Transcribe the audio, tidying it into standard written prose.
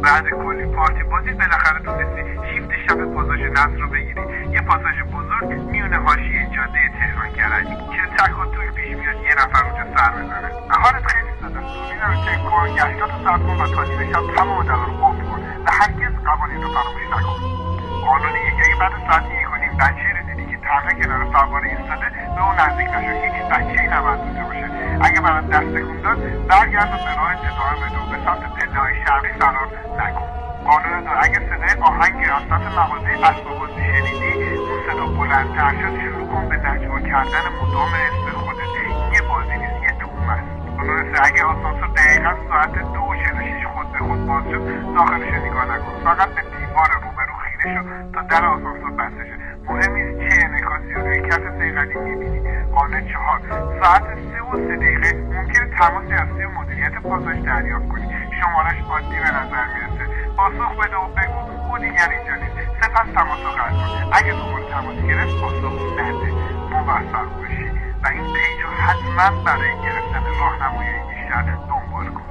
بعد کلی پارتی بازی بالاخره تونستی شیفت شب پاساژ نصر رو بگیری. یه پاساژ بزرگ میونه حاشیه جاده تهران کرجی که تک و توی پیش میاد یه نفر اونجا سر بزنه. حالت خیلی ساده است. دوربین رو چک کن، گشتاتو ثبت کن و تا نیمه شب تمام دلا رو قفل کن و هرگز قوانین رو فراموش نکن. قانون یکی اگه بعد ساعت 1:30 بچه‌ای رو دیدی که تنها کنار فواره ایستاده به اون نزدیک نشو. هیچ بچه‌ای نباید اونجا باشه. اگه برات دست تکون داد برگرد و به راهت ادامه بده و به سمت پله‌های شرقی فرار نکن. قانون دو، اگه صدای آهنگ از سمت مغازه اسباب‌بازی شنیدی اون صدا بلندتر شد شروع کن به نجوا کردن مدام اسم خودت. این یه بازی نیست، یه توم است. قانون سه، اگه آسانسور دقیقا ساعت 2:46 خود به خود باز شد داخلش رو نگاه نکن. فقط به دیوار روبرو خیره شو تا در آسانسور بسته شه. مهم نیست چه انعکاسی رو روی کف صیقلی میبینی. قانون چهار، ساعت 3:03 ممکنه تماسی از سوی مدیریت پاساژ دریافت کنی. شمارش عادی به نظر میرسه. پاسخ بده و بگو او دیگر اینجا نیست. سپس تماس رو قطع کن. اگه دوباره تماس گرفت پاسخ نده. موفق باشی و این پیج رو حتما برای گرفتن راهنمایی بیشتر دنبال کن.